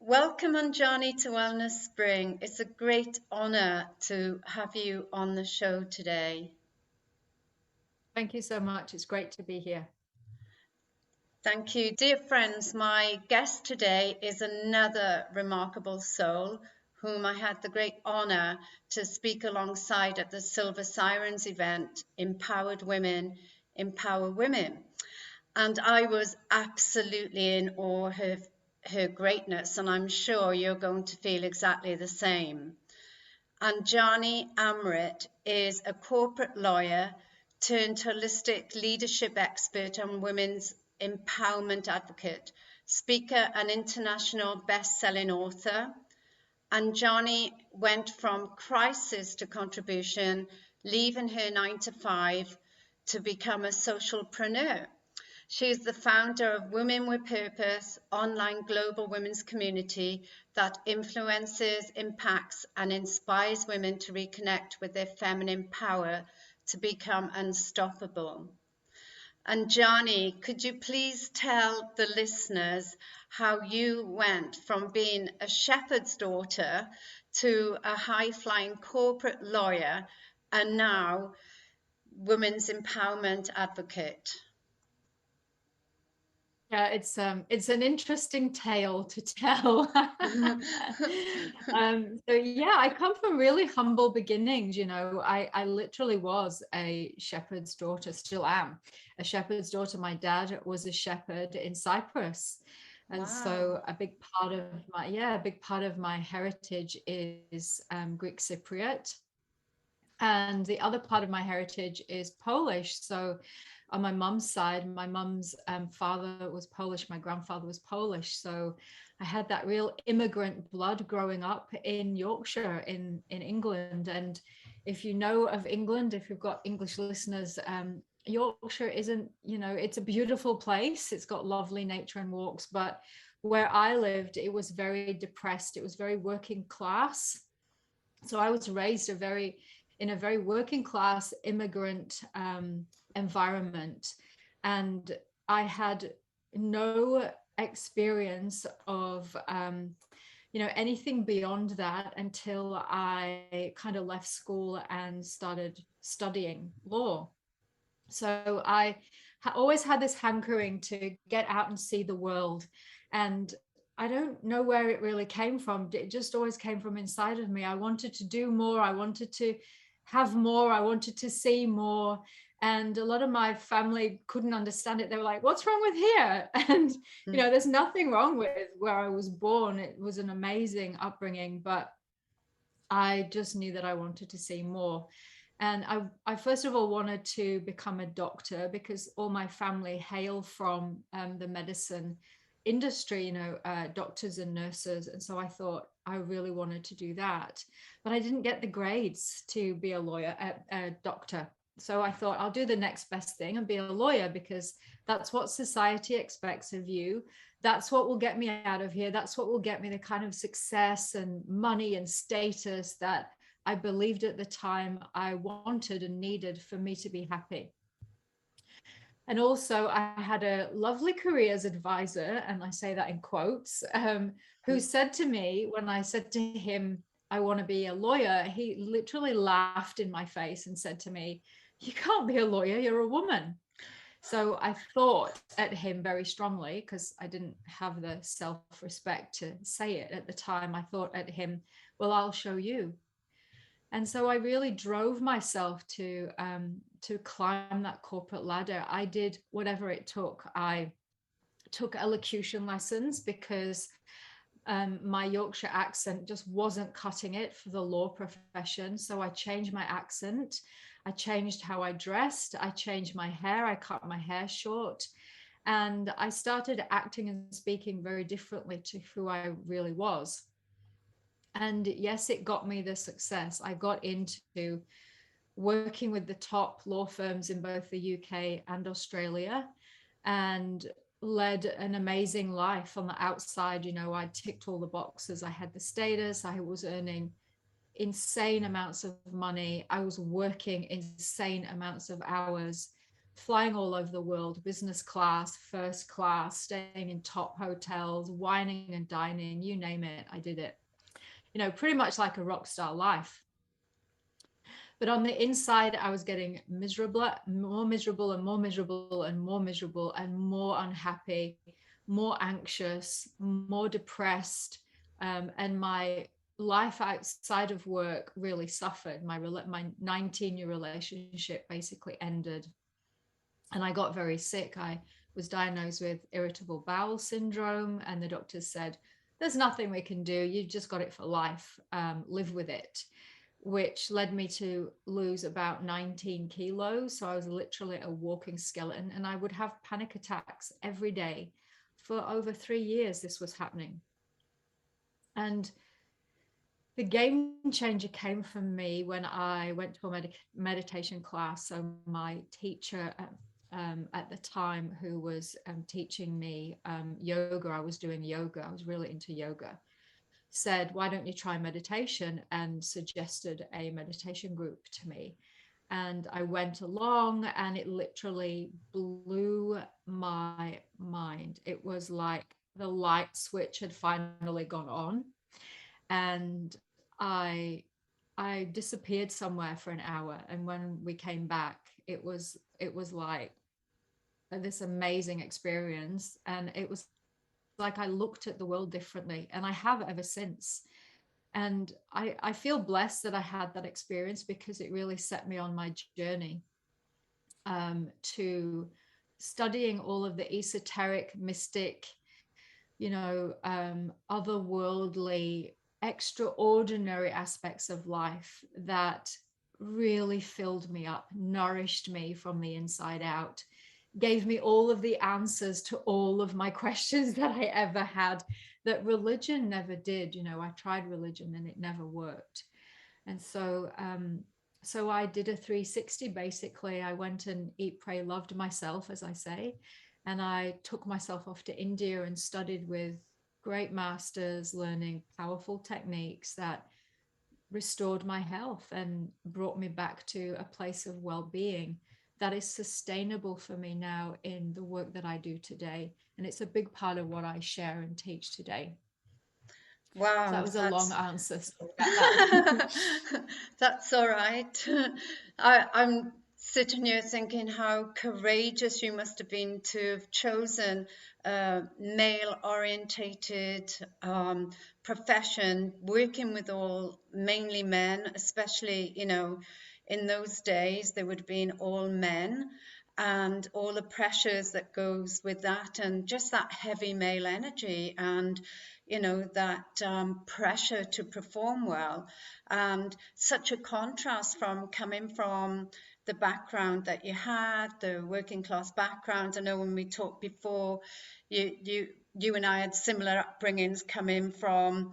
Welcome, Anjani, to Wellness Spring. It's a great honor to have you on the show today. Thank you so much. It's great to be here. Thank you. Dear friends, my guest today is another remarkable soul whom I had the great honor to speak alongside at the Silver Sirens event, Empowered Women, Empower Women. And I was absolutely in awe of her greatness, and I'm sure you're going to feel exactly the same. Anjani Amrit is a corporate lawyer turned holistic leadership expert and women's empowerment advocate, speaker, and international best-selling author. Anjani went from crisis to contribution, leaving her 9 to 5 to become a social preneur. She is the founder of Women with Purpose, online global women's community that influences, impacts, and inspires women to reconnect with their feminine power to become unstoppable. Anjani, could you please tell the listeners how you went from being a shepherd's daughter to a high-flying corporate lawyer and now women's empowerment advocate? Yeah, it's an interesting tale to tell. So yeah, I come from really humble beginnings. I literally was a shepherd's daughter, still am a shepherd's daughter. My dad was a shepherd in Cyprus. And Wow. so a big part of my heritage is Greek Cypriot. And the other part of my heritage is Polish. So on my mum's side, my mum's father was Polish, my grandfather was Polish. So I had that real immigrant blood growing up in Yorkshire in England. And if you know of England, if you've got English listeners, Yorkshire isn't, it's a beautiful place. It's got lovely nature and walks, but where I lived, it was very depressed. It was very working class. So I was raised in a very working class immigrant environment, and I had no experience of anything beyond that until I kind of left school and started studying law. So I always had this hankering to get out and see the world. And I don't know where it really came from. It just always came from inside of me. I wanted to do more. I wanted to have more. I wanted to see more. And a lot of my family couldn't understand it. They were like, what's wrong with here? And, there's nothing wrong with where I was born. It was an amazing upbringing, but I just knew that I wanted to see more. And I first of all wanted to become a doctor because all my family hail from the medicine industry, doctors and nurses. And so I thought I really wanted to do that. But I didn't get the grades to be a doctor. So I thought I'll do the next best thing and be a lawyer because that's what society expects of you. That's what will get me out of here. That's what will get me the kind of success and money and status that I believed at the time I wanted and needed for me to be happy. And also, I had a lovely careers advisor, and I say that in quotes, who said to me when I said to him, I want to be a lawyer, he literally laughed in my face and said to me, you can't be a lawyer, you're a woman. So I thought at him very strongly because I didn't have the self-respect to say it at the time. I thought at him, well, I'll show you. And so I really drove myself to climb that corporate ladder. I did whatever it took. I took elocution lessons because my Yorkshire accent just wasn't cutting it for the law profession. So I changed my accent. I changed how I dressed. I changed my hair. I cut my hair short. And I started acting and speaking very differently to who I really was. And yes, it got me the success. I got into working with the top law firms in both the UK and Australia and led an amazing life on the outside. I ticked all the boxes. I had the status. I was earning insane amounts of money. I was working insane amounts of hours. flying all over the world, business class, first class, staying in top hotels, wining and dining, you name it, I did it. Pretty much like a rock star life. But on the inside, I was getting miserable, more miserable and more miserable and more miserable and more unhappy, more anxious, more depressed. And my life outside of work really suffered. My 19-year relationship basically ended. And I got very sick. I was diagnosed with irritable bowel syndrome, and the doctors said, there's nothing we can do. You just got it for life. Live with it, which led me to lose about 19 kilos. So I was literally a walking skeleton, and I would have panic attacks every day for over 3 years. This was happening. And the game changer came from me when I went to a meditation class. So my teacher at the time, who was teaching me yoga, I was doing yoga, I was really into yoga, said, why don't you try meditation, and suggested a meditation group to me. And I went along, and it literally blew my mind. It was like the light switch had finally gone on, and I disappeared somewhere for an hour, and when we came back, it was like this amazing experience, and it was like I looked at the world differently, and I have ever since. And I feel blessed that I had that experience, because it really set me on my journey to studying all of the esoteric, mystic, otherworldly, extraordinary aspects of life that really filled me up, nourished me from the inside out, gave me all of the answers to all of my questions that I ever had, that religion never did. I tried religion and it never worked. And so I did a 360. Basically, I went and eat, pray, loved myself, as I say. And I took myself off to India and studied with great masters, learning powerful techniques that restored my health and brought me back to a place of well-being that is sustainable for me now in the work that I do today. And it's a big part of what I share and teach today. So Wow, that was a long that's answer. Sorry about that. that's all right. I'm sitting here thinking how courageous you must have been to have chosen a male-orientated profession, working with all mainly men, especially, in those days, there would have been all men, and all the pressures that goes with that, and just that heavy male energy, and that pressure to perform well, and such a contrast from coming from the background that you had, the working class background. I know when we talked before, you and I had similar upbringings, coming from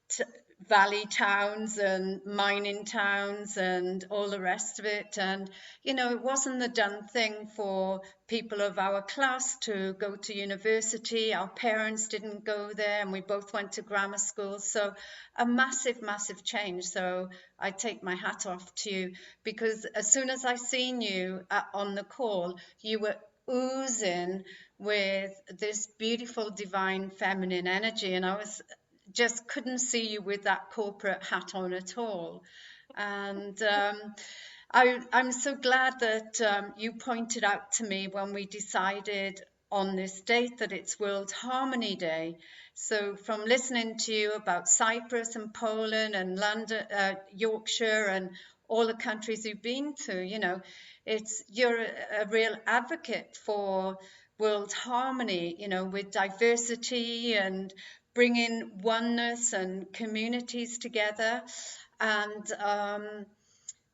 t- valley towns and mining towns and all the rest of it. And it wasn't the done thing for people of our class to go to university. Our parents didn't go there, and we both went to grammar school. So a massive change. So I take my hat off to you, because as soon as I seen you on the call, you were oozing with this beautiful divine feminine energy, and I was just couldn't see you with that corporate hat on at all. And I'm so glad that you pointed out to me when we decided on this date that it's World Harmony Day. So from listening to you about Cyprus and Poland and London, Yorkshire, and all the countries you've been to, you're a real advocate for world harmony, with diversity and bringing oneness and communities together. And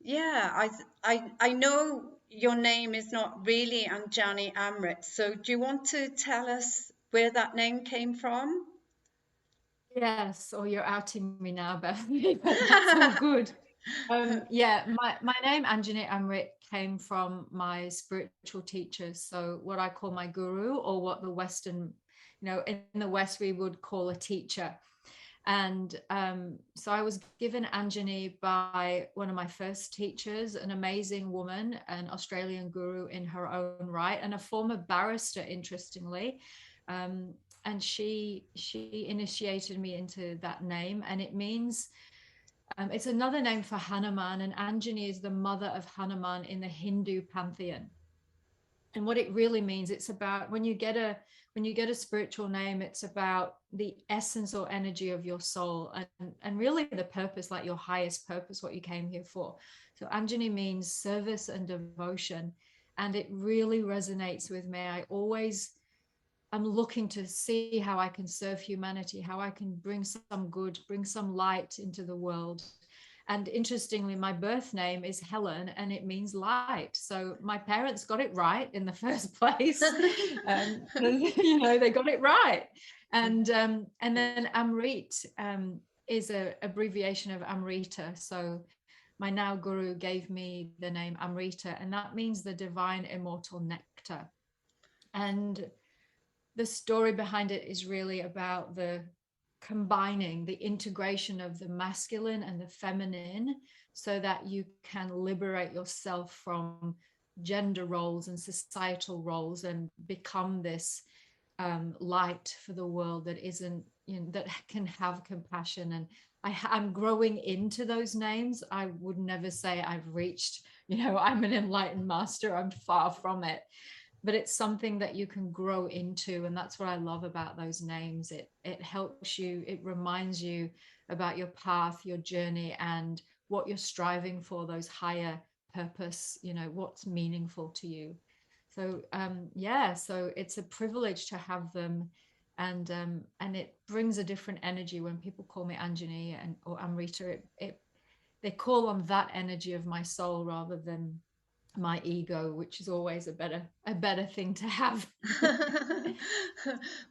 yeah, I know your name is not really Anjani Amrit. So do you want to tell us where that name came from? Yes, or you're outing me now, Bethany, but that's all good. Yeah, my name Anjani Amrit came from my spiritual teachers. So what I call my guru, or what the Western, in the West we would call a teacher. And so I was given Anjani by one of my first teachers, an amazing woman, an Australian guru in her own right, and a former barrister, interestingly. Um, and she initiated me into that name, and it means it's another name for Hanuman, and Anjani is the mother of Hanuman in the Hindu pantheon. And what it really means, it's about when you get a spiritual name, it's about the essence or energy of your soul, and really the purpose, like your highest purpose, what you came here for. So Anjani means service and devotion, and it really resonates with me. I'm looking to see how I can serve humanity, how I can bring some good, bring some light into the world. And interestingly, my birth name is Helen, and it means light. So my parents got it right in the first place. They got it right. And then Amrit is a abbreviation of Amrita. So my now guru gave me the name Amrita, and that means the divine immortal nectar. And the story behind it is really about the combining, the integration of the masculine and the feminine, so that you can liberate yourself from gender roles and societal roles and become this light for the world that isn't, that can have compassion. And I'm growing into those names. I would never say I've reached, I'm an enlightened master. I'm far from it, but it's something that you can grow into, and that's what I love about those names. It helps you, it reminds you about your path, your journey, and what you're striving for, those higher purpose, what's meaningful to you. So yeah, so it's a privilege to have them, and it brings a different energy when people call me Anjani or Amrita. They call on that energy of my soul rather than my ego, which is always a better thing to have.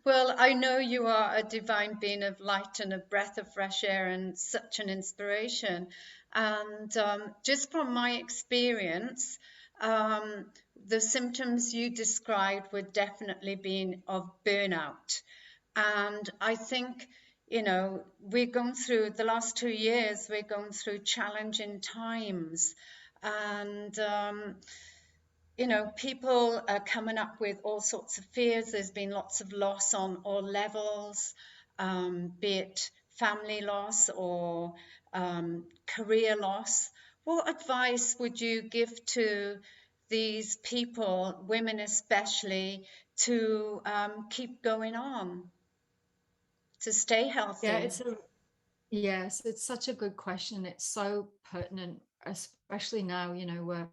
Well, I know you are a divine being of light and a breath of fresh air and such an inspiration. And just from my experience, um, the symptoms you described were definitely being of burnout. And I think, we're going through the last 2 years, we're going through challenging times. And people are coming up with all sorts of fears. There's been lots of loss on all levels, be it family loss or career loss. What advice would you give to these people, women especially, to keep going on, to stay Yeah, healthy? yes, it's such a good question. It's so pertinent, especially now, we're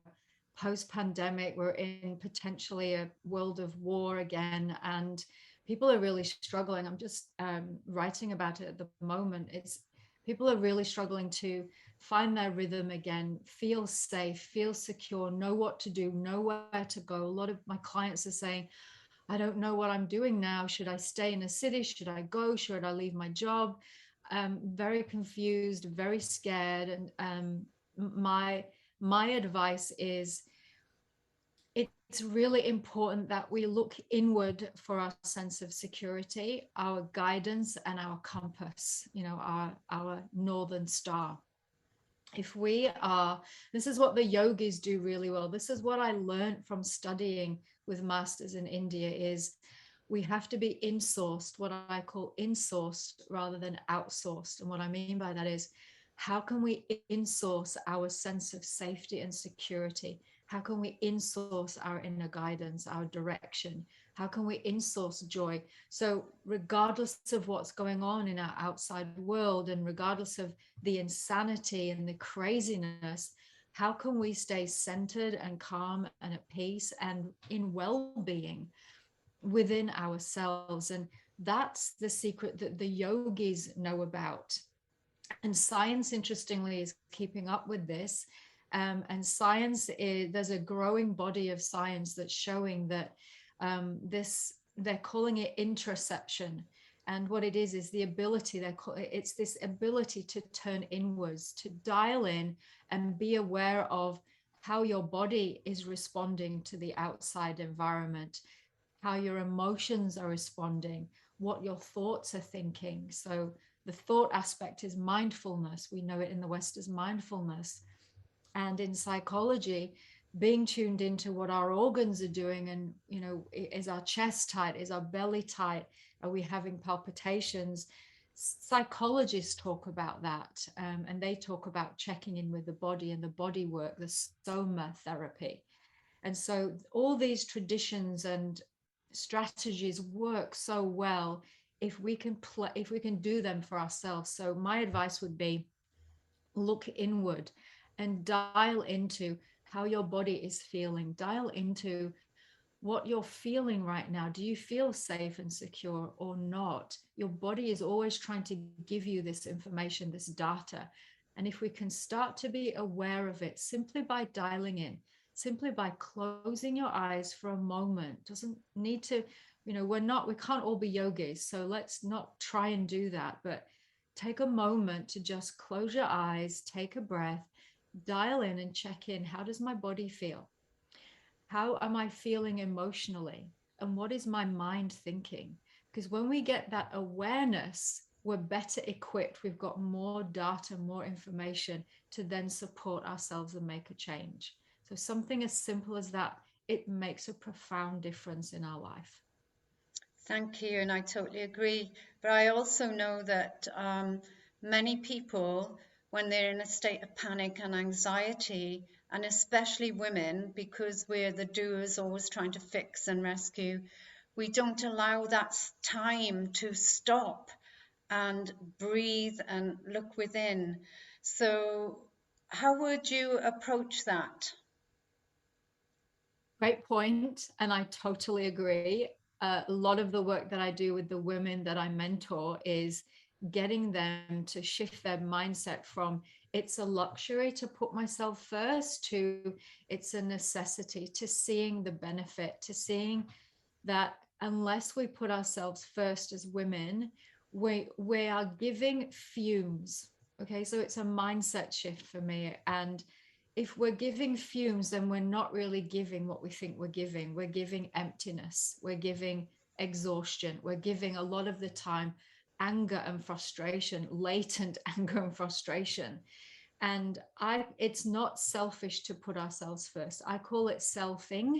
post-pandemic, we're in potentially a world of war again, and people are really struggling. I'm just writing about it at the moment. It's People are really struggling to find their rhythm again, feel safe, feel secure, know what to do, know where to go. A lot of my clients are saying, I don't know what I'm doing now. Should I stay in a city? Should I go? Should I leave my job? Very confused, very scared. And my advice is, it's really important that we look inward for our sense of security, our guidance, and our compass. Our northern star. If we are, this is what the yogis do really well. This is what I learned from studying with masters in India, is we have to be insourced, what I call insourced rather than outsourced. And what I mean by that is, how can we insource our sense of safety and security? How can we insource our inner guidance, our direction? How can we insource joy? So regardless of what's going on in our outside world, and regardless of the insanity and the craziness, how can we stay centered and calm and at peace and in well-being within ourselves? And that's the secret that the yogis know about. And science, interestingly, is keeping up with this. And science is, there's a growing body of science that's showing that they're calling it introception. And what it is the ability, it's this ability to turn inwards, to dial in and be aware of how your body is responding to the outside environment, how your emotions are responding, what your thoughts are thinking. So The thought aspect is mindfulness. We know it in the West as mindfulness. And in psychology, being tuned into what our organs are doing, and is our chest tight, is our belly tight, are we having palpitations? Psychologists talk about that, and they talk about checking in with the body and the body work, the soma therapy. And so all these traditions and strategies work so well if we can do them for ourselves. So my advice would be, look inward and dial into how your body is feeling. Dial into what you're feeling right now. Do you feel safe and secure or not? Your body is always trying to give you this information, this data. And if we can start to be aware of it simply by dialing in, simply by closing your eyes for a moment, doesn't need to, we can't all be yogis. So let's not try and do that. But take a moment to just close your eyes, take a breath, dial in and check in. How does my body feel? How am I feeling emotionally? And what is my mind thinking? Because when we get that awareness, we're better equipped. We've got more data, more information to then support ourselves and make a change. So, something as simple as that, it makes a profound difference in our life. Thank you, and I totally agree. But I also know that many people, when they're in a state of panic and anxiety, and especially women, because we're the doers, always trying to fix and rescue, we don't allow that time to stop and breathe and look within. So, how would you approach that? Great point, and I totally agree. A lot of the work that I do with the women that I mentor is getting them to shift their mindset from it's a luxury to put myself first to it's a necessity, to seeing the benefit, to seeing that unless we put ourselves first as women, we are giving fumes. Okay, so it's a mindset shift for me. And if we're giving fumes, then we're not really giving what we think we're giving. We're giving emptiness, we're giving exhaustion, we're giving a lot of the time anger and frustration, latent anger and frustration. And it's not selfish to put ourselves first. I call it selfing,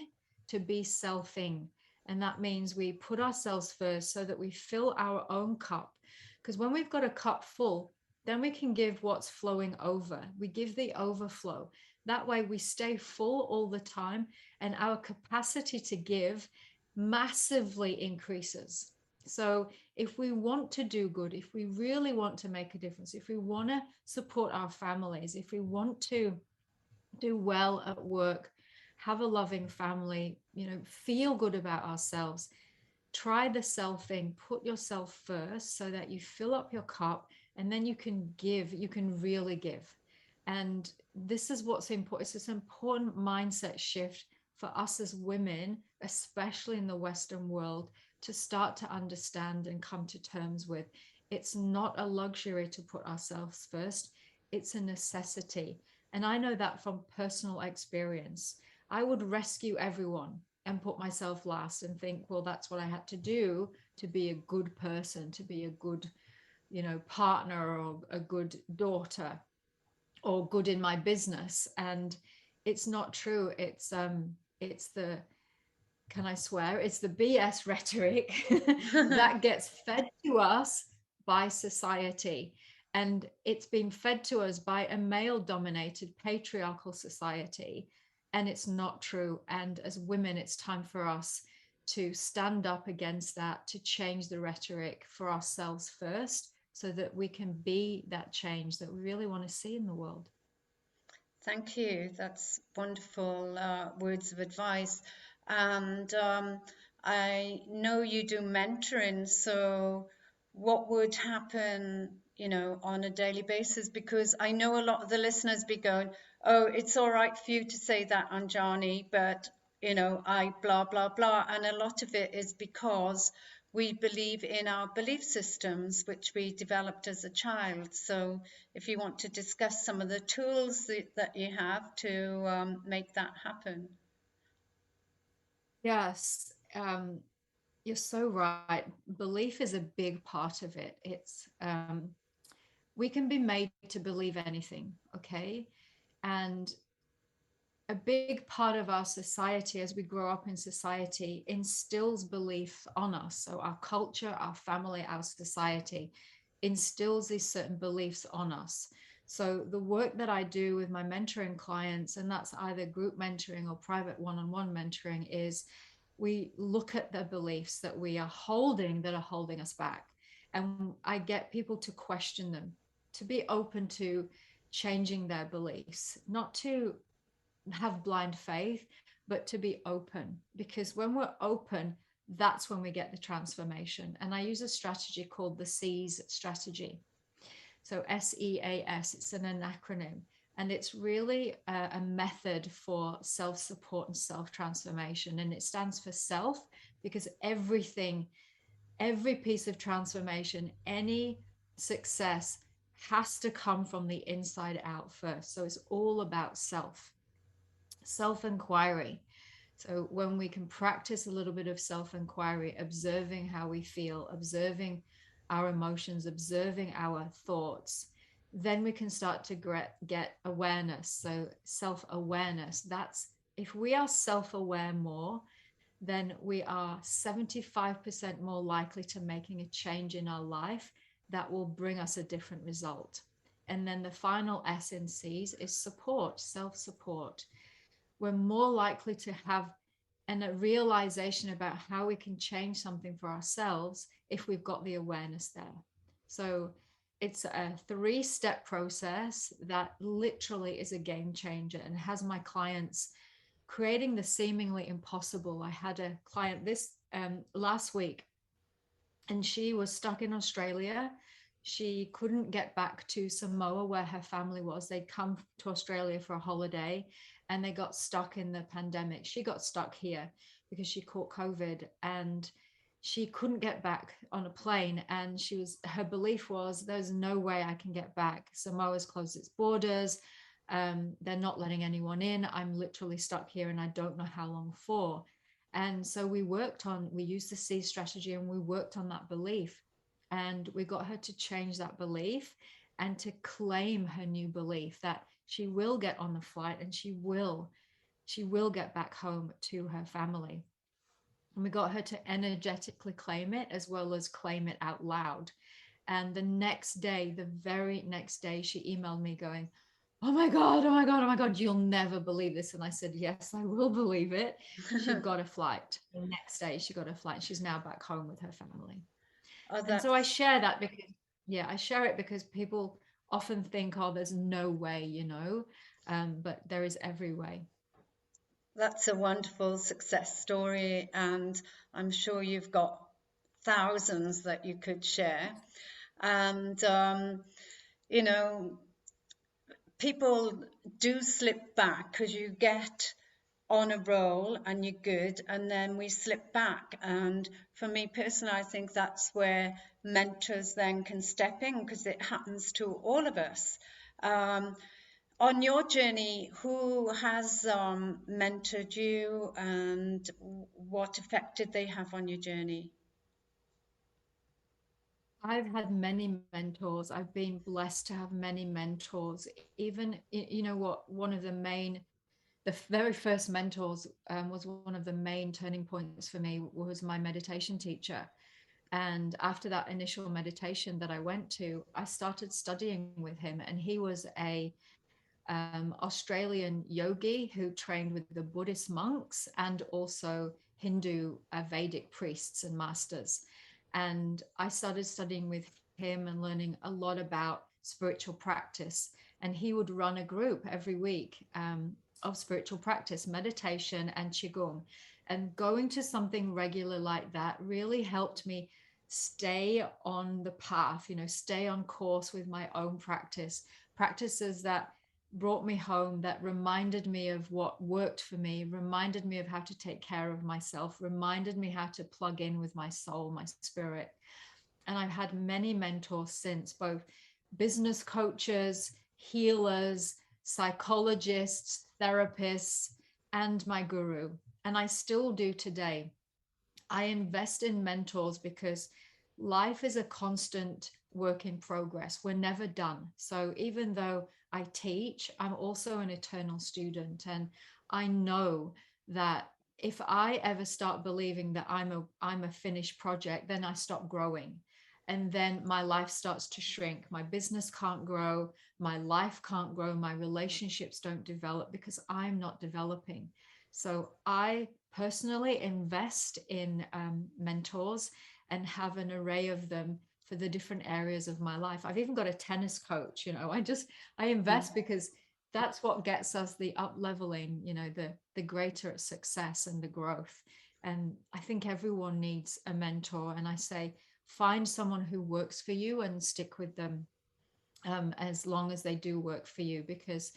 to be selfing. And that means we put ourselves first so that we fill our own cup. Because when we've got a cup full, then we can give what's flowing over. We give the overflow. That way we stay full all the time, and our capacity to give massively increases. So if we want to do good, if we really want to make a difference, if we want to support our families, if we want to do well at work, have a loving family, feel good about ourselves, try the self thing, put yourself first so that you fill up your cup, and then you can give, you can really give. And this is what's important. It's this important mindset shift for us as women, especially in the Western world, to start to understand and come to terms with. It's not a luxury to put ourselves first, it's a necessity. And I know that from personal experience. I would rescue everyone and put myself last and think, well, that's what I had to do to be a good person, to be a good, partner or a good daughter or good in my business. And it's not true. It's the, can I swear? It's the BS rhetoric that gets fed to us by society. And it's been fed to us by a male dominated patriarchal society. And it's not true. And as women, it's time for us to stand up against that, to change the rhetoric for ourselves first, so that we can be that change that we really want to see in the world. Thank you. That's wonderful words of advice. And I know you do mentoring, so what would happen, on a daily basis? Because I know a lot of the listeners be going, oh, it's all right for you to say that, Anjani, but, I blah, blah, blah. And a lot of it is because we believe in our belief systems, which we developed as a child. So if you want to discuss some of the tools that you have to make that happen. Yes. You're so right. Belief is a big part of it. It's we can be made to believe anything, okay? And a big part of our society, as we grow up in society, instills belief on us. So our culture, our family, our society instills these certain beliefs on us. So the work that I do with my mentoring clients, and that's either group mentoring or private one-on-one mentoring, is we look at the beliefs that are holding us back. And I get people to question them, to be open to changing their beliefs, not to have blind faith, but to be open. Because when we're open, that's when we get the transformation. And I use a strategy called the SEAS strategy. So SEAS, it's an acronym. And it's really a method for self support and self transformation. And it stands for self because every piece of transformation, any success has to come from the inside out first. So it's all about self inquiry. So when we can practice a little bit of self inquiry, observing how we feel, observing our emotions, observing our thoughts, then we can start to get awareness. So self awareness, that's if we are self aware more, then we are 75% more likely to making a change in our life that will bring us a different result. And then the final S in C's is support, self support. We're more likely to have a realization about how we can change something for ourselves if we've got the awareness there. So it's a 3-step process that literally is a game changer and has my clients creating the seemingly impossible. I had a client this last week, and she was stuck in Australia. She couldn't get back to Samoa where her family was. They'd come to Australia for a holiday and they got stuck in the pandemic. She got stuck here because she caught COVID and she couldn't get back on a plane. And her belief was, there's no way I can get back. Samoa's closed its borders. They're not letting anyone in. I'm literally stuck here and I don't know how long for. And so we used the C strategy and we worked on that belief. And we got her to change that belief and to claim her new belief that she will get on the flight and she will get back home to her family. And we got her to energetically claim it as well as claim it out loud. And the next day, the very next day, she emailed me going, oh my God, oh my God, oh my God, you'll never believe this. And I said, yes, I will believe it. She got a flight. The next day, she got a flight. She's now back home with her family. Oh, And so I share that because, yeah, I share it because people often think, oh, there's no way, but there is every way. that's a wonderful success story, and I'm sure you've got thousands that you could share. And, you know, people do slip back because you get on a roll and you're good, and then we slip back. And for me personally, I think that's where mentors then can step in because it happens to all of us. Um, on your journey, who has mentored you and what effect did they have on your journey? I've had many mentors. I've been blessed to have many mentors. Even, you know what, the very first mentors was one of the main turning points for me was my meditation teacher. And after that initial meditation that I went to, I started studying with him. And he was a Australian yogi who trained with the Buddhist monks and also Hindu Vedic priests and masters. And I started studying with him and learning a lot about spiritual practice. And he would run a group every week of spiritual practice, meditation, and Qigong. And going to something regular like that really helped me stay on the path, stay on course with my own practices that brought me home, that reminded me of what worked for me, reminded me of how to take care of myself, reminded me how to plug in with my soul, my spirit. And I've had many mentors since, both business coaches, healers, psychologists, therapists, and my guru. And I still do today. I invest in mentors because life is a constant work in progress. We're never done. So even though I teach, I'm also an eternal student. And I know that if I ever start believing that I'm a finished project, then I stop growing. And then my life starts to shrink. My business can't grow, my life can't grow, my relationships don't develop because I'm not developing. So I personally invest in mentors and have an array of them for the different areas of my life. I've even got a tennis coach. I invest because that's what gets us the up leveling, the greater success and the growth. And I think everyone needs a mentor. And I say, find someone who works for you and stick with them as long as they do work for you, because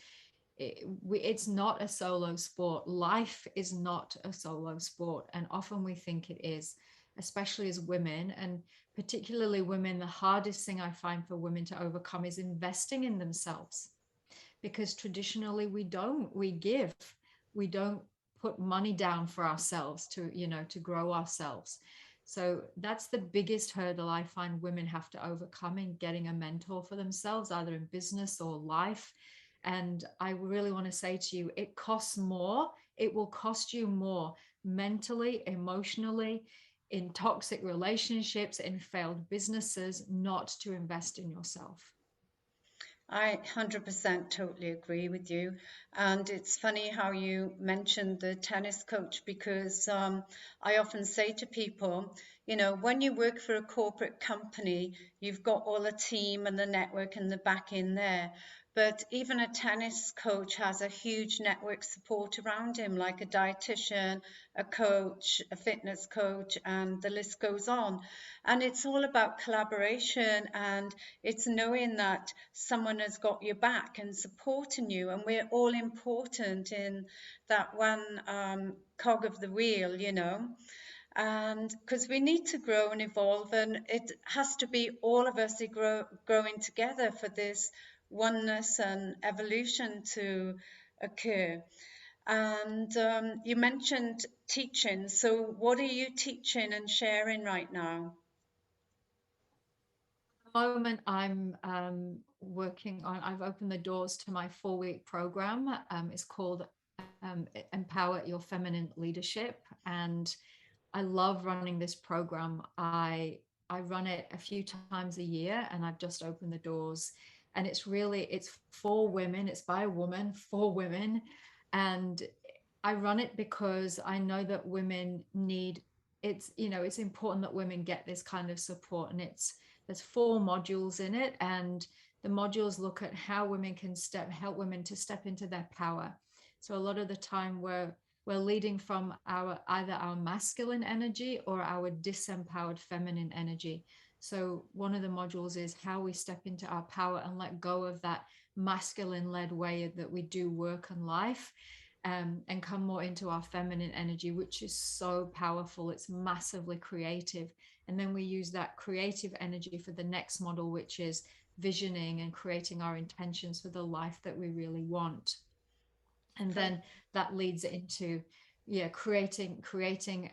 it's not a solo sport. Life is not a solo sport, and often we think it is, especially as women, and particularly women. The hardest thing I find for women to overcome is investing in themselves, because traditionally we don't put money down for ourselves to grow ourselves. So that's the biggest hurdle I find women have to overcome in getting a mentor for themselves, either in business or life. And I really want to say to you, it costs more. It will cost you more mentally, emotionally, in toxic relationships, in failed businesses, not to invest in yourself. I 100% totally agree with you. And it's funny how you mentioned the tennis coach because I often say to people, when you work for a corporate company, you've got all the team and the network and the back in there. But even a tennis coach has a huge network support around him, like a dietitian, a coach, a fitness coach, and the list goes on. And it's all about collaboration, and it's knowing that someone has got your back and supporting you. And we're all important in that one cog of the wheel. And because we need to grow and evolve, and it has to be all of us growing together for this oneness and evolution to occur. And you mentioned teaching. So, what are you teaching and sharing right now? Moment I'm working on, I've opened the doors to my 4-week program. It's called Empower Your Feminine Leadership. And I love running this program. I run it a few times a year, and I've just opened the doors. And it's for women. It's by a woman for women. And I run it because I know that women need it's important that women get this kind of support. And there's 4 modules in it, and the modules look at how women can help women to step into their power. So a lot of the time we're leading from either our masculine energy or our disempowered feminine energy. So one of the modules is how we step into our power and let go of that masculine led way that we do work and life, and come more into our feminine energy, which is so powerful. It's massively creative. And then we use that creative energy for the next model, which is visioning and creating our intentions for the life that we really want. And then that leads into creating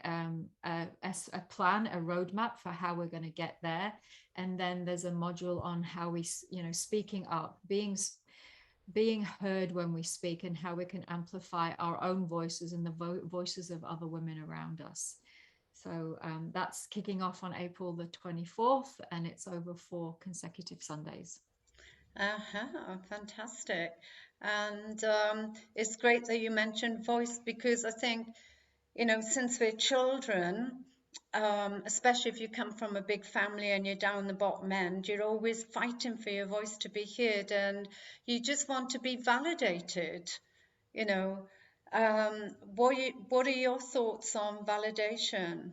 a plan, a roadmap for how we're going to get there. And then there's a module on how we speaking up, being heard when we speak, and how we can amplify our own voices and the voices of other women around us. So that's kicking off on April the 24th, and it's over 4 consecutive Sundays. Fantastic. And it's great that you mentioned voice because I think, since we're children, especially if you come from a big family and you're down the bottom end, you're always fighting for your voice to be heard and you just want to be validated, you know. What are your thoughts on validation?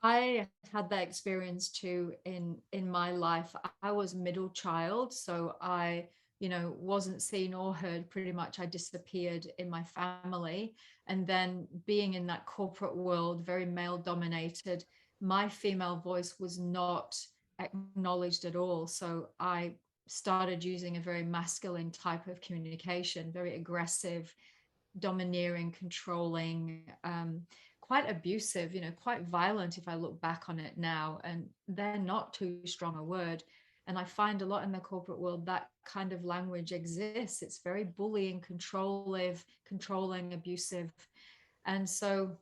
I had that experience too in my life. I was middle child, so I, wasn't seen or heard. Pretty much, I disappeared in my family, and then being in that corporate world, very male dominated, my female voice was not acknowledged at all. So I started using a very masculine type of communication, very aggressive, domineering, controlling, quite abusive, quite violent if I look back on it now. And they're not too strong a word. And I find a lot in the corporate world that kind of language exists. It's very bullying, controlling, abusive. And so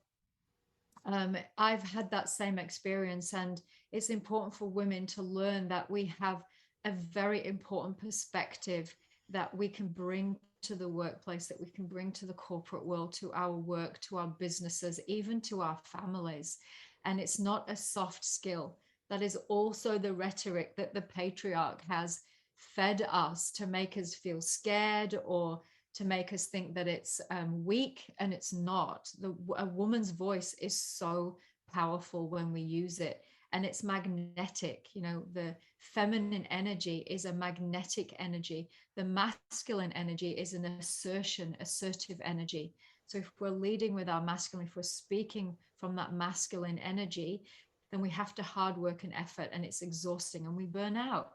I've had that same experience, and it's important for women to learn that we have a very important perspective that we can bring to the workplace, that we can bring to the corporate world, to our work, to our businesses, even to our families. And it's not a soft skill. That is also the rhetoric that the patriarch has fed us to make us feel scared, or to make us think that it's weak, and it's not. A woman's voice is so powerful when we use it, and it's magnetic. The feminine energy is a magnetic energy. The masculine energy is an assertive energy. So if we're leading with our masculine, if we're speaking from that masculine energy, then we have to hard work and effort, and it's exhausting, and we burn out.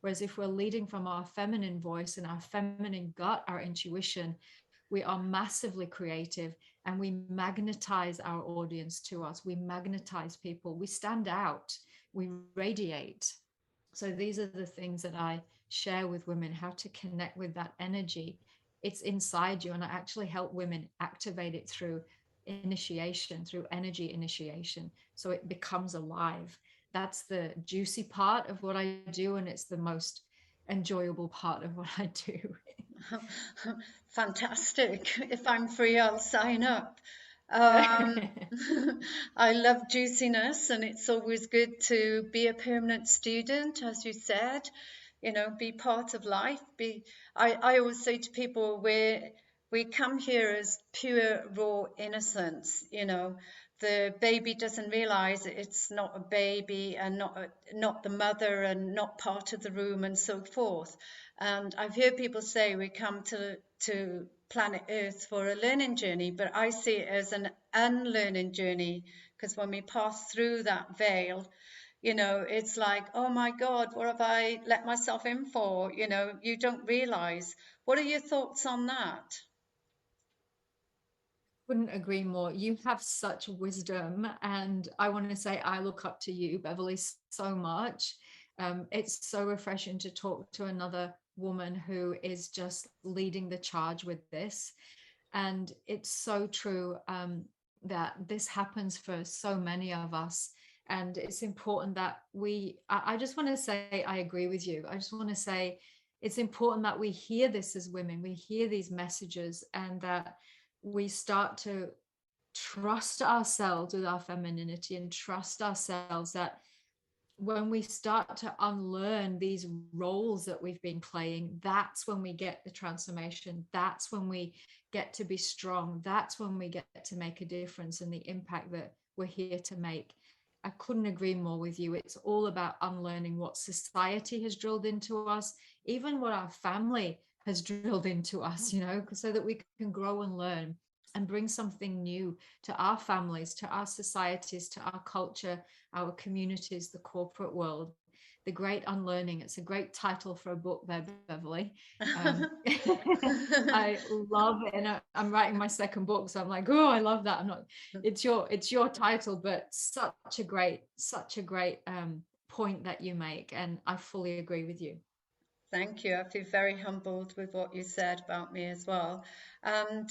Whereas if we're leading from our feminine voice and our feminine gut, our intuition, we are massively creative, and we magnetize our audience to us. We magnetize people. We stand out. We radiate. So these are the things that I share with women, how to connect with that energy. It's inside you. And I actually help women activate it through initiation, through energy initiation. So it becomes alive. That's the juicy part of what I do. And it's the most enjoyable part of what I do. Fantastic. If I'm free, I'll sign up. Um, I love juiciness, and it's always good to be a permanent student, as you said, be part of life. I always say to people, we come here as pure, raw innocence, the baby doesn't realize it's not a baby, and not the mother, and not part of the room, and so forth. And I've heard people say we come to planet Earth for a learning journey, but I see it as an unlearning journey, because when we pass through that veil, it's like, oh my God, what have I let myself in for? You don't realize. What are your thoughts on that? Couldn't agree more. You have such wisdom, and I want to say I look up to you, Beverly, so much. It's so refreshing to talk to another woman who is just leading the charge with this. And it's so true, that this happens for so many of us. And it's important that I just want to say, I agree with you. I just want to say it's important that we hear this as women, we hear these messages, and that we start to trust ourselves with our femininity, and trust ourselves that when we start to unlearn these roles that we've been playing, that's when we get the transformation. That's when we get to be strong. That's when we get to make a difference, and the impact that we're here to make. I couldn't agree more with you. It's all about unlearning what society has drilled into us, even what our family has drilled into us, so that we can grow and learn and bring something new to our families, to our societies, to our culture, our communities, the corporate world. The Great Unlearning. It's a great title for a book there, Beverly. I love it, and I'm writing my second book, so I'm like, oh, I love that. I'm not. It's your title, but such a great point that you make, and I fully agree with you. Thank you. I feel very humbled with what you said about me as well. And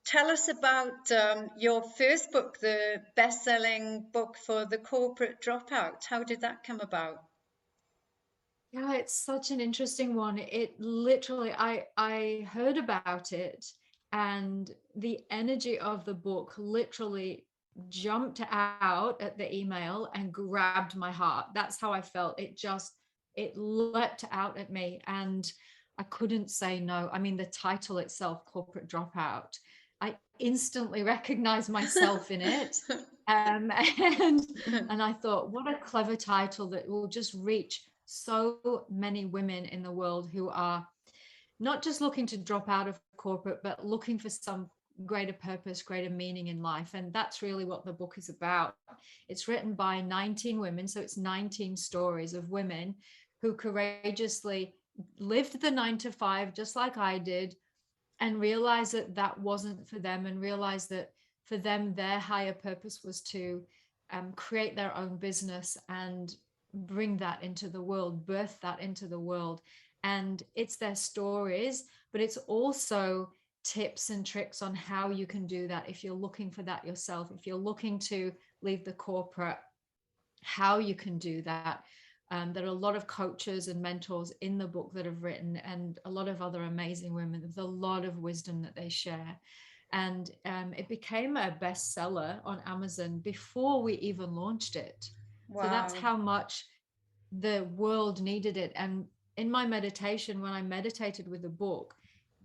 tell us about your first book, the best-selling book for the corporate dropout. How did that come about? Yeah, it's such an interesting one. It literally, I heard about it, and the energy of the book literally jumped out at the email and grabbed my heart. That's how I felt. It leapt out at me, and I couldn't say no. I mean, the title itself, Corporate Dropout, I instantly recognized myself in it. Um, and and I thought, what a clever title that will just reach so many women in the world who are not just looking to drop out of corporate, but looking for some greater purpose, greater meaning in life. And that's really what the book is about. It's written by 19 women. So it's 19 stories of women who courageously lived the 9 to 5, just like I did, and realized that that wasn't for them, and realized that for them, their higher purpose was to create their own business and bring that into the world, birth that into the world. And it's their stories, but it's also tips and tricks on how you can do that if you're looking for that yourself, if you're looking to leave the corporate, how you can do that. There are a lot of coaches and mentors in the book that have written, and a lot of other amazing women with a lot of wisdom that they share. And it became a bestseller on Amazon before we even launched it. So that's Wow. how much the world needed it. And in my meditation, when I meditated with the book,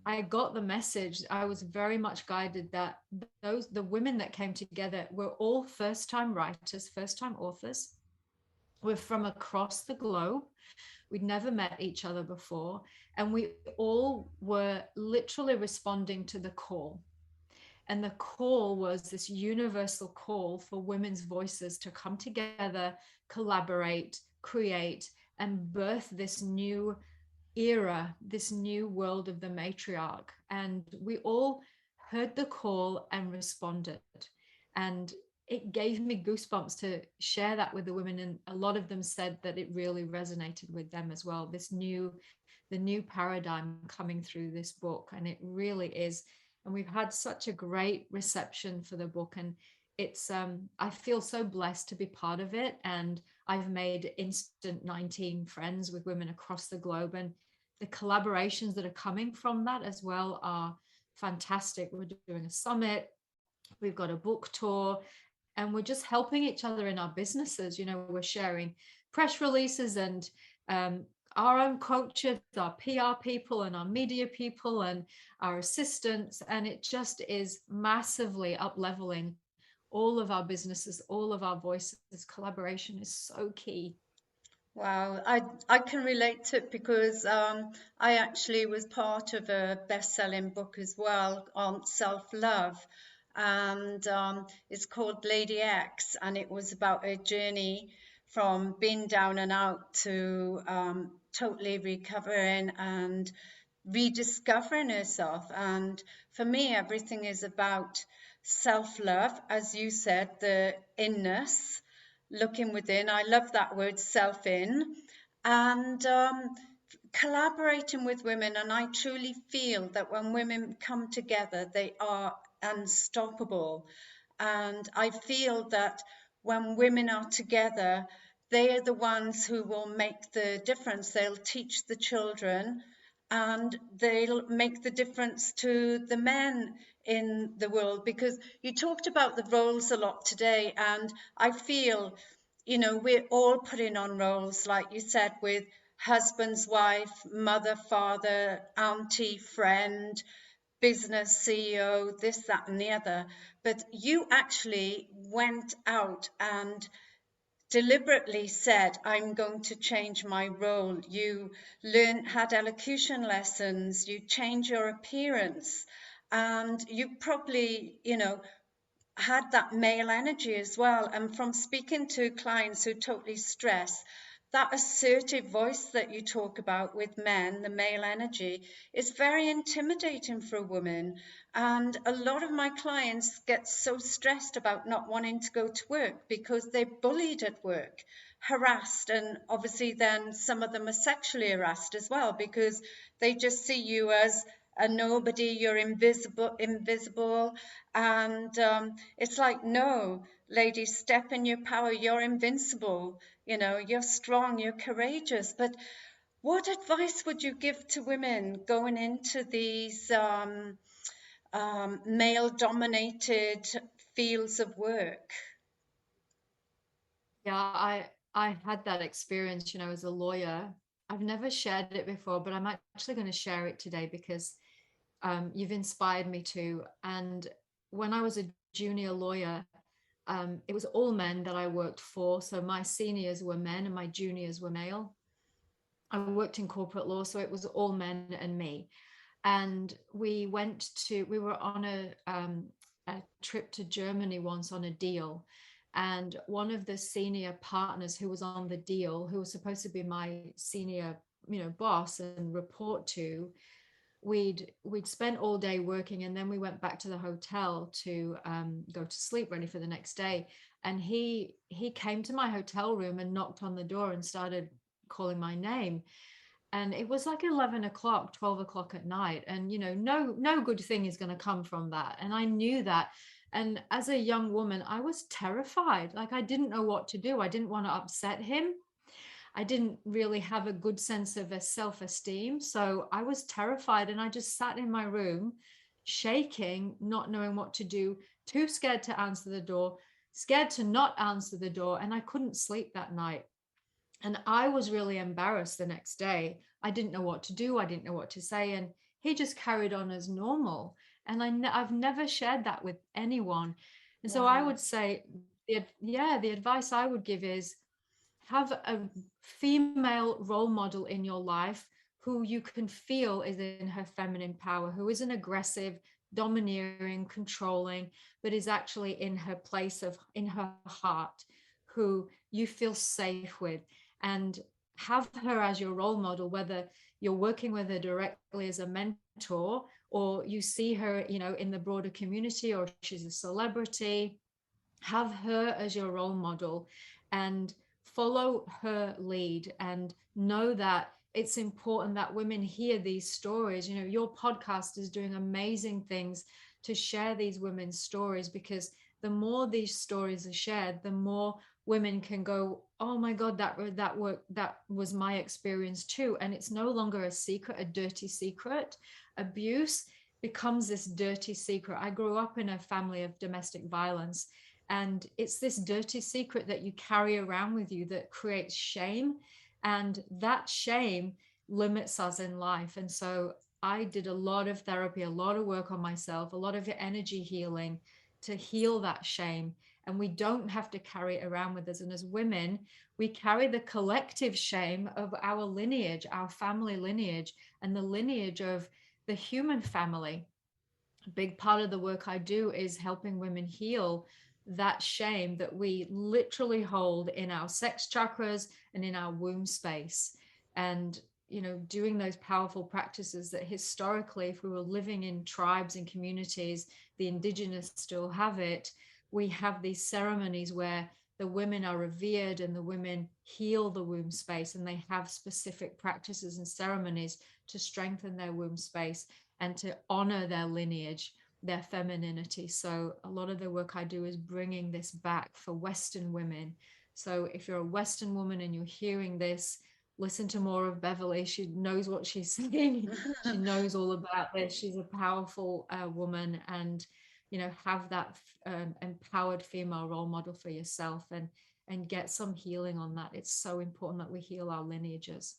I got the message. I was very much guided that the women that came together were all first time writers, first time authors. We're from across the globe. We'd never met each other before. And we all were literally responding to the call. And the call was this universal call for women's voices to come together, collaborate, create, and birth this new era, this new world of the matriarch. And we all heard the call and responded. And it gave me goosebumps to share that with the women. And a lot of them said that it really resonated with them as well. The new paradigm coming through this book. And it really is. And we've had such a great reception for the book. And it's I feel so blessed to be part of it. And I've made instant 19 friends with women across the globe. And the collaborations that are coming from that as well are fantastic. We're doing a summit, we've got a book tour, and we're just helping each other in our businesses. You know, we're sharing press releases and our own coaches, our PR people and our media people and our assistants. And it just is massively up leveling all of our businesses, all of our voices. Collaboration is so key. Wow, I can relate to it because I actually was part of a best-selling book as well on self-love, and it's called Lady X, and it was about a journey from being down and out to totally recovering and rediscovering herself. And for me, everything is about self-love, as you said, the inness, looking within. I love that word, self in, and collaborating with women. And I truly feel that when women come together, they are unstoppable. And I feel that when women are together, they are the ones who will make the difference. They'll teach the children and they'll make the difference to the men in the world, because you talked about the roles a lot today, and I feel, you know, we're all putting on roles, like you said, with husband's wife, mother, father, auntie, friend, business CEO, this, that, and the other. But you actually went out and deliberately said, I'm going to change my role. You had elocution lessons, you change your appearance, and you probably, you know, had that male energy as well. And from speaking to clients who totally stress, that assertive voice that you talk about with men, the male energy, is very intimidating for a woman. And a lot of my clients get so stressed about not wanting to go to work because they're bullied at work, harassed, and obviously then some of them are sexually harassed as well because they just see you as a nobody, you're invisible. And it's like, no, ladies, step in your power, you're invincible, you know, you're strong, you're courageous. But what advice would you give to women going into these male dominated fields of work? Yeah, I had that experience, you know, as a lawyer. I've never shared it before, but I'm actually going to share it today because you've inspired me to. And when I was a junior lawyer, it was all men that I worked for. So my seniors were men and my juniors were male. I worked in corporate law, so it was all men and me. And we were on a trip to Germany once on a deal. And one of the senior partners who was on the deal, who was supposed to be my senior, you know, boss and report to, we'd spent all day working, and then we went back to the hotel to go to sleep, ready for the next day. And he came to my hotel room and knocked on the door and started calling my name. And it was like 11 o'clock, 12 o'clock at night, and no good thing is going to come from that, and I knew that. And as a young woman, I was terrified. Like, I didn't know what to do. I didn't want to upset him. I didn't really have a good sense of a self-esteem. So I was terrified, and I just sat in my room, shaking, not knowing what to do, too scared to answer the door, scared to not answer the door. And I couldn't sleep that night. And I was really embarrassed the next day. I didn't know what to do. I didn't know what to say. And he just carried on as normal. And I've never shared that with anyone. And so I Wow. would say, the advice I would give is have a female role model in your life who you can feel is in her feminine power, who isn't aggressive, domineering, controlling, but is actually in her place of, in her heart, who you feel safe with. And have her as your role model, whether you're working with her directly as a mentor, or you see her, in the broader community, or she's a celebrity. Have her as your role model and follow her lead, and know that it's important that women hear these stories. Your podcast is doing amazing things to share these women's stories, because the more these stories are shared, the more women can go, oh my god, that was my experience too. And it's no longer a secret, a dirty secret. Abuse becomes this dirty secret. I grew up in a family of domestic violence, and it's this dirty secret that you carry around with you that creates shame. And that shame limits us in life. And so I did a lot of therapy, a lot of work on myself, a lot of energy healing to heal that shame. And we don't have to carry it around with us. And as women, we carry the collective shame of our lineage, our family lineage, and the lineage of the human family. A big part of the work I do is helping women heal that shame that we literally hold in our sex chakras and in our womb space. And, doing those powerful practices that historically, if we were living in tribes and communities, the indigenous still have it. We have these ceremonies where the women are revered and the women heal the womb space, and they have specific practices and ceremonies to strengthen their womb space and to honor their lineage, their femininity. So a lot of the work I do is bringing this back for Western women. So if you're a Western woman and you're hearing this, listen to more of Beverly. She knows what she's saying. She knows all about this. She's a powerful woman, and have that empowered female role model for yourself, and get some healing on that. It's so important that we heal our lineages.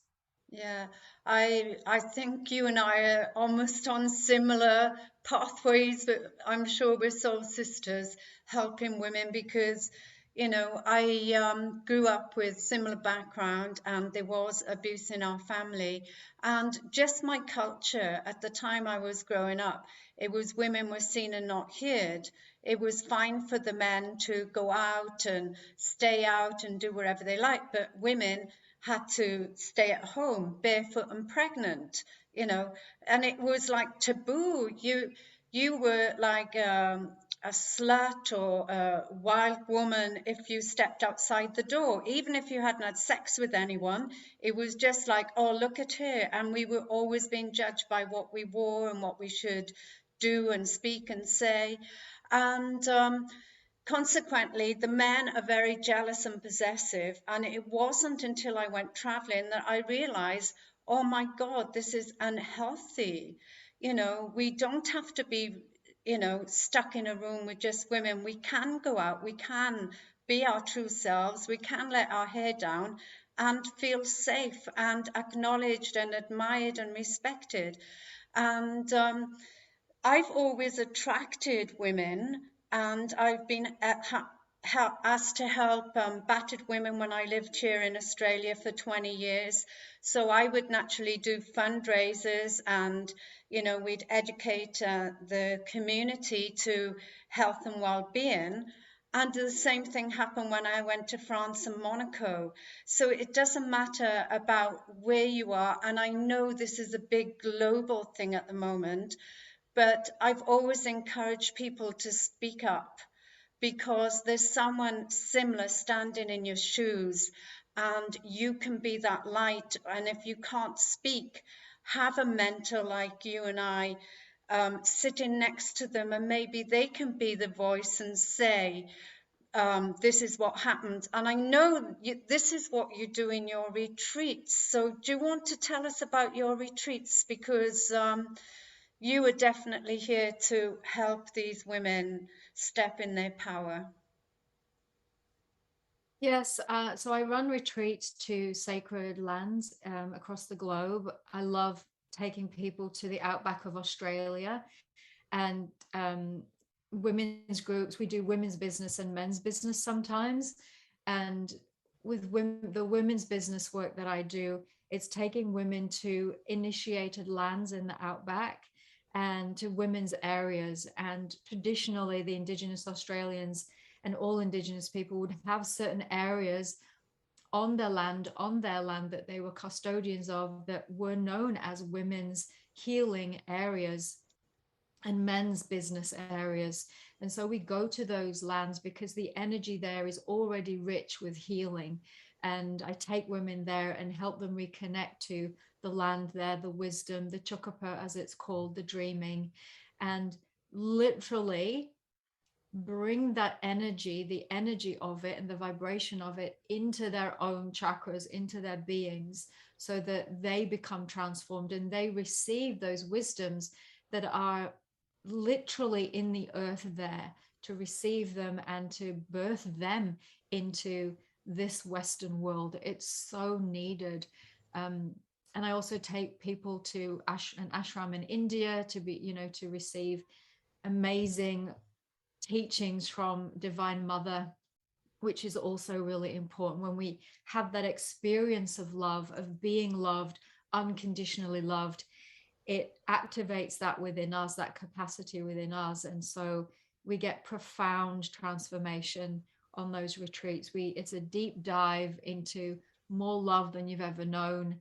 Yeah, I think you and I are almost on similar pathways, but I'm sure we're soul sisters helping women because, I grew up with similar background and there was abuse in our family. And just my culture at the time I was growing up, it was women were seen and not heard. It was fine for the men to go out and stay out and do whatever they like, but women had to stay at home barefoot and pregnant, and it was like taboo. You were like a slut or a wild woman if you stepped outside the door, even if you hadn't had sex with anyone. It was just like, oh, look at her. And we were always being judged by what we wore and what we should do and speak and say. And consequently, the men are very jealous and possessive. And it wasn't until I went traveling that I realized, oh my God, this is unhealthy. We don't have to be, stuck in a room with just women. We can go out, we can be our true selves, we can let our hair down and feel safe and acknowledged and admired and respected. And I've always attracted women, and I've been asked to help battered women when I lived here in Australia for 20 years. So I would naturally do fundraisers, and we'd educate the community to health and well-being. And the same thing happened when I went to France and Monaco. So it doesn't matter about where you are. And I know this is a big global thing at the moment, but I've always encouraged people to speak up because there's someone similar standing in your shoes and you can be that light. And if you can't speak, have a mentor like you and I sitting next to them, and maybe they can be the voice and say, this is what happened. And I know this is what you do in your retreats. So, do you want to tell us about your retreats? Because you are definitely here to help these women step in their power. Yes, so I run retreats to sacred lands across the globe. I love taking people to the outback of Australia and women's groups. We do women's business and men's business sometimes. And with women, the women's business work that I do, it's taking women to initiated lands in the outback and to women's areas. And traditionally, the Indigenous Australians and all Indigenous people would have certain areas on their land that they were custodians of that were known as women's healing areas and men's business areas. And so we go to those lands because the energy there is already rich with healing. And I take women there and help them reconnect to the land there, the wisdom, the chukapa, as it's called, the dreaming, and literally bring that energy, the energy of it and the vibration of it into their own chakras, into their beings, so that they become transformed and they receive those wisdoms that are literally in the earth there, to receive them and to birth them into this Western world. It's so needed. And I also take people to an ashram in India to be, to receive amazing teachings from Divine Mother, which is also really important. When we have that experience of love, of being loved, unconditionally loved, it activates that within us, that capacity within us. And so we get profound transformation on those retreats. It's a deep dive into more love than you've ever known,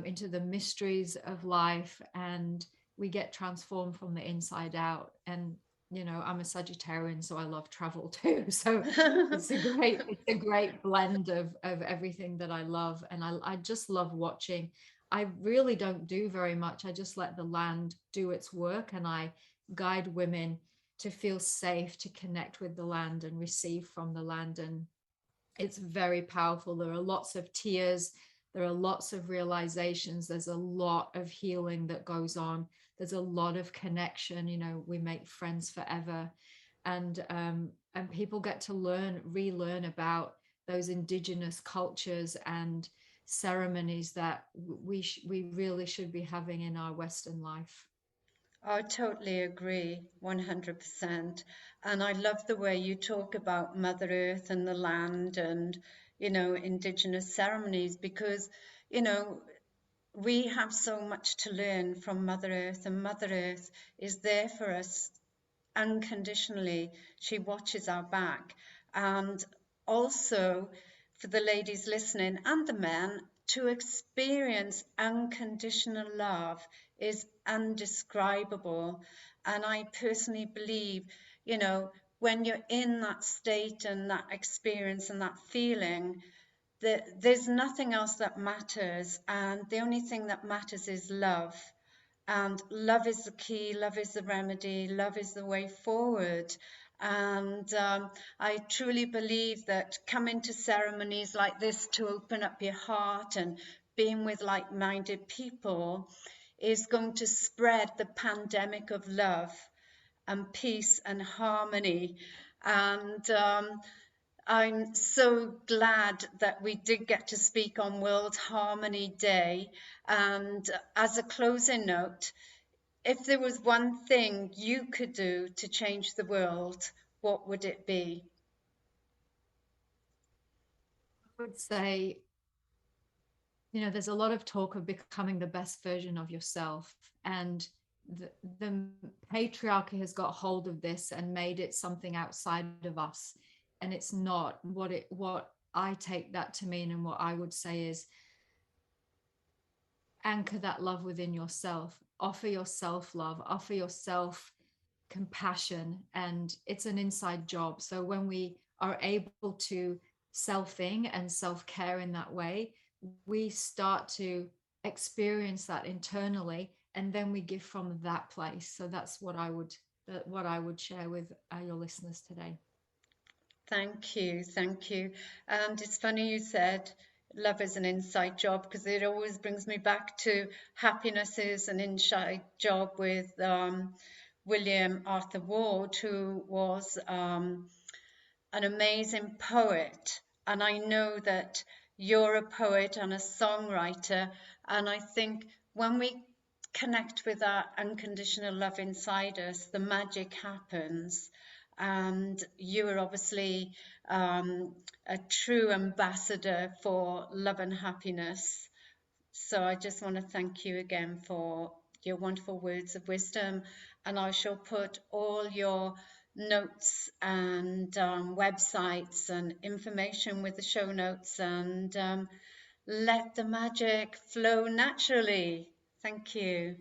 into the mysteries of life, and we get transformed from the inside out. And I'm a Sagittarian, so I love travel too. So it's a great blend of everything that I love. And I just love watching. I really don't do very much. I just let the land do its work, and I guide women to feel safe, to connect with the land and receive from the land. And it's very powerful. There are lots of tears. There are lots of realizations. There's a lot of healing that goes on. There's a lot of connection. We make friends forever, and people get to relearn about those indigenous cultures and ceremonies that we really should be having in our Western life. I totally agree, 100%. And I love the way you talk about Mother Earth and the land and, Indigenous ceremonies because, you know, we have so much to learn from Mother Earth, and Mother Earth is there for us unconditionally. She watches our back. And also, for the ladies listening and the men, to experience unconditional love is undescribable. And I personally believe, you know, when you're in that state and that experience and that feeling, that there's nothing else that matters. And the only thing that matters is love. And love is the key, love is the remedy, love is the way forward. And I truly believe that coming to ceremonies like this to open up your heart and being with like minded people is going to spread the pandemic of love and peace and harmony. And I'm so glad that we did get to speak on World Harmony Day. And as a closing note, if there was one thing you could do to change the world, what would it be? I would say, there's a lot of talk of becoming the best version of yourself. And the patriarchy has got hold of this and made it something outside of us. and it's not. What I take that to mean, and what I would say is, anchor that love within yourself, offer yourself love, offer yourself compassion, and it's an inside job. So when we are able to selfing and self-care in that way, we start to experience that internally, and then we give from that place. So that's what I would share with your listeners today. Thank you, thank you. And it's funny you said love is an inside job, because it always brings me back to happiness is an inside job with William Arthur Ward, who was an amazing poet. And I know that you're a poet and a songwriter. And I think when we connect with that unconditional love inside us, the magic happens. And you are obviously a true ambassador for love and happiness. So I just want to thank you again for your wonderful words of wisdom. And I shall put all your notes and websites and information with the show notes, and let the magic flow naturally. Thank you.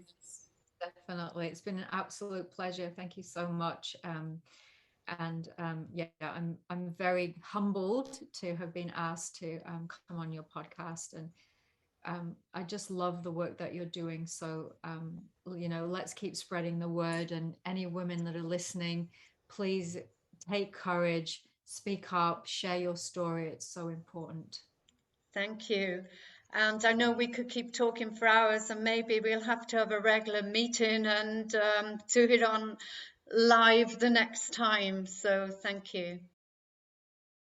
Definitely. It's been an absolute pleasure. Thank you so much. And yeah, I'm very humbled to have been asked to come on your podcast, and I just love the work that you're doing. So let's keep spreading the word. And any women that are listening, please take courage, speak up, share your story. It's so important. Thank you. And I know we could keep talking for hours, and maybe we'll have to have a regular meeting and do it on live the next time. So thank you.